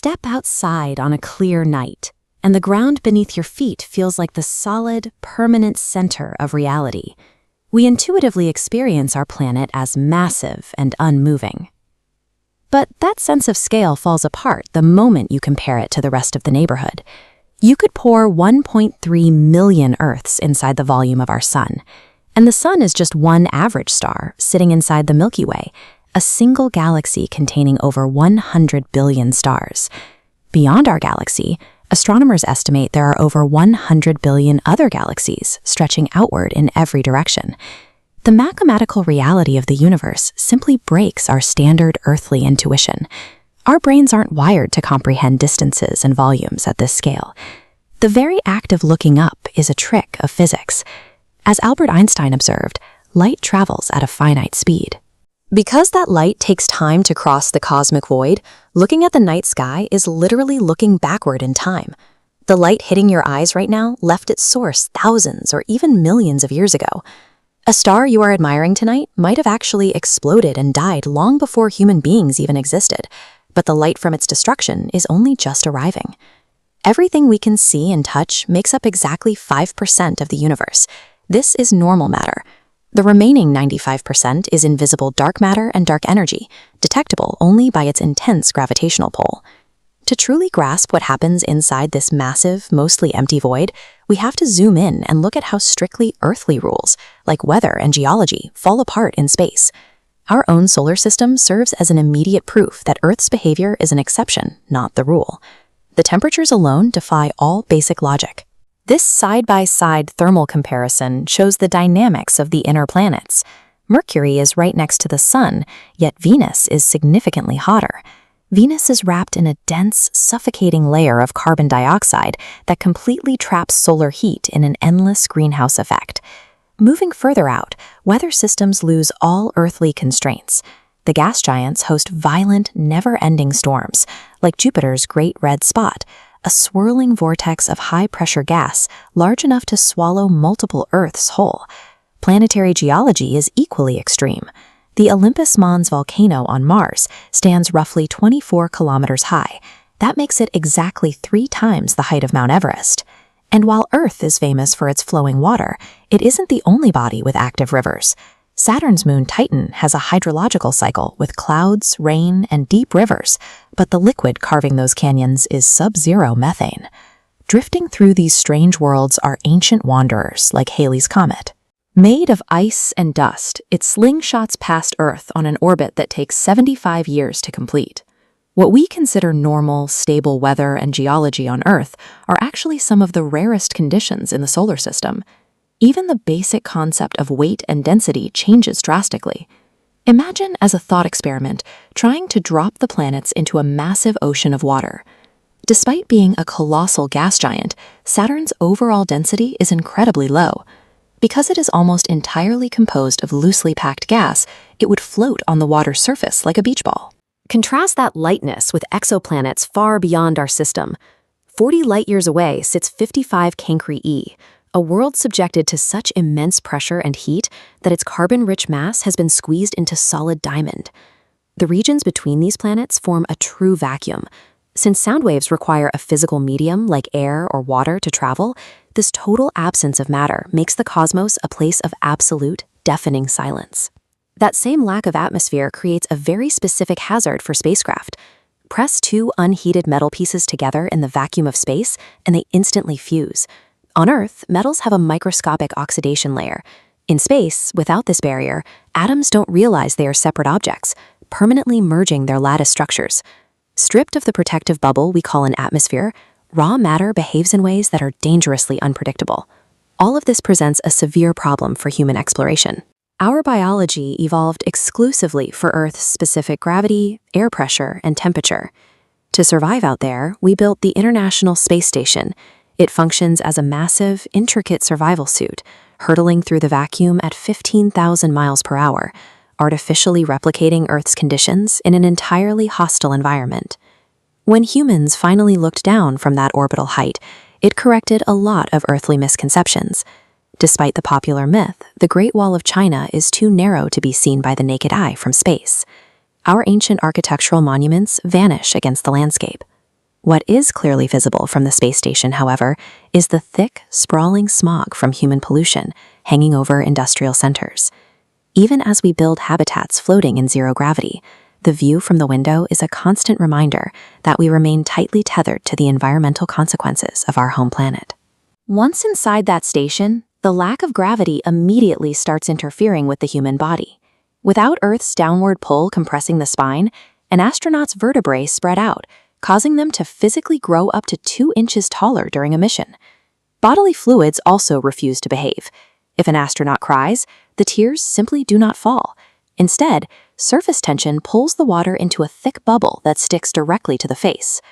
Step outside on a clear night, and the ground beneath your feet feels like the solid, permanent center of reality. We intuitively experience our planet as massive and unmoving. But that sense of scale falls apart the moment you compare it to the rest of the neighborhood. You could pour 1.3 million Earths inside the volume of our sun, and the sun is just one average star sitting inside the Milky Way, a single galaxy containing over 100 billion stars. Beyond our galaxy, astronomers estimate there are over 100 billion other galaxies stretching outward in every direction. The mathematical reality of the universe simply breaks our standard earthly intuition. Our brains aren't wired to comprehend distances and volumes at this scale. The very act of looking up is a trick of physics. As Albert Einstein observed, light travels at a finite speed. Because that light takes time to cross the cosmic void, looking at the night sky is literally looking backward in time. The light hitting your eyes right now left its source thousands or even millions of years ago. A star you are admiring tonight might have actually exploded and died long before human beings even existed, but the light from its destruction is only just arriving. Everything we can see and touch makes up exactly 5% of the universe. This is normal matter. The remaining 95% is invisible dark matter and dark energy, detectable only by its intense gravitational pull. To truly grasp what happens inside this massive, mostly empty void, we have to zoom in and look at how strictly earthly rules, like weather and geology, fall apart in space. Our own solar system serves as an immediate proof that Earth's behavior is an exception, not the rule. The temperatures alone defy all basic logic. This side-by-side thermal comparison shows the dynamics of the inner planets. Mercury is right next to the Sun, yet Venus is significantly hotter. Venus is wrapped in a dense, suffocating layer of carbon dioxide that completely traps solar heat in an endless greenhouse effect. Moving further out, weather systems lose all earthly constraints. The gas giants host violent, never-ending storms, like Jupiter's Great Red Spot, a swirling vortex of high-pressure gas large enough to swallow multiple Earths whole. Planetary geology is equally extreme. The Olympus Mons volcano on Mars stands roughly 24 kilometers high. That makes it exactly 3 times the height of Mount Everest. And while Earth is famous for its flowing water, it isn't the only body with active rivers. Saturn's moon Titan has a hydrological cycle with clouds, rain, and deep rivers, but the liquid carving those canyons is sub-zero methane. Drifting through these strange worlds are ancient wanderers like Halley's Comet. Made of ice and dust, it slingshots past Earth on an orbit that takes 75 years to complete. What we consider normal, stable weather and geology on Earth are actually some of the rarest conditions in the solar system. Even the basic concept of weight and density changes drastically. Imagine, as a thought experiment, trying to drop the planets into a massive ocean of water. Despite being a colossal gas giant, Saturn's overall density is incredibly low. Because it is almost entirely composed of loosely packed gas, it would float on the water's surface like a beach ball. Contrast that lightness with exoplanets far beyond our system. 40 light-years away sits 55 Cancri e, a world subjected to such immense pressure and heat that its carbon-rich mass has been squeezed into solid diamond. The regions between these planets form a true vacuum. Since sound waves require a physical medium like air or water to travel, this total absence of matter makes the cosmos a place of absolute, deafening silence. That same lack of atmosphere creates a very specific hazard for spacecraft. Press 2 unheated metal pieces together in the vacuum of space, and they instantly fuse. On Earth, metals have a microscopic oxidation layer. In space, without this barrier, atoms don't realize they are separate objects, permanently merging their lattice structures. Stripped of the protective bubble we call an atmosphere, raw matter behaves in ways that are dangerously unpredictable. All of this presents a severe problem for human exploration. Our biology evolved exclusively for Earth's specific gravity, air pressure, and temperature. To survive out there, we built the International Space Station. It functions as a massive, intricate survival suit, hurtling through the vacuum at 15,000 miles per hour, artificially replicating Earth's conditions in an entirely hostile environment. When humans finally looked down from that orbital height, it corrected a lot of earthly misconceptions. Despite the popular myth, the Great Wall of China is too narrow to be seen by the naked eye from space. Our ancient architectural monuments vanish against the landscape. What is clearly visible from the space station, however, is the thick, sprawling smog from human pollution hanging over industrial centers. Even as we build habitats floating in zero gravity, the view from the window is a constant reminder that we remain tightly tethered to the environmental consequences of our home planet. Once inside that station, the lack of gravity immediately starts interfering with the human body. Without Earth's downward pull compressing the spine, an astronaut's vertebrae spread out, causing them to physically grow up to 2 inches taller during a mission. Bodily fluids also refuse to behave. If an astronaut cries, the tears simply do not fall. Instead, surface tension pulls the water into a thick bubble that sticks directly to the face.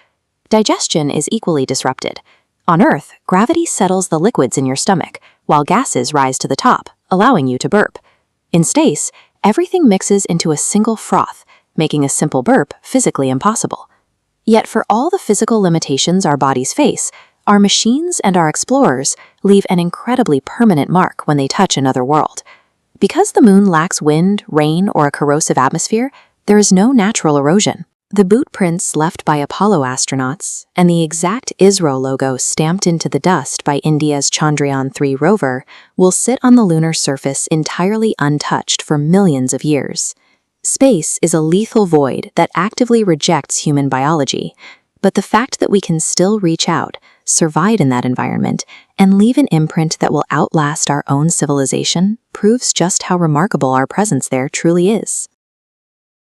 Digestion is equally disrupted. On Earth, gravity settles the liquids in your stomach, while gases rise to the top, allowing you to burp. In space, everything mixes into a single froth, making a simple burp physically impossible. Yet for all the physical limitations our bodies face, our machines and our explorers leave an incredibly permanent mark when they touch another world. Because the moon lacks wind, rain, or a corrosive atmosphere, there is no natural erosion. The boot prints left by Apollo astronauts and the exact ISRO logo stamped into the dust by India's Chandrayaan-3 rover will sit on the lunar surface entirely untouched for millions of years. Space is a lethal void that actively rejects human biology, but the fact that we can still reach out, survive in that environment, and leave an imprint that will outlast our own civilization proves just how remarkable our presence there truly is.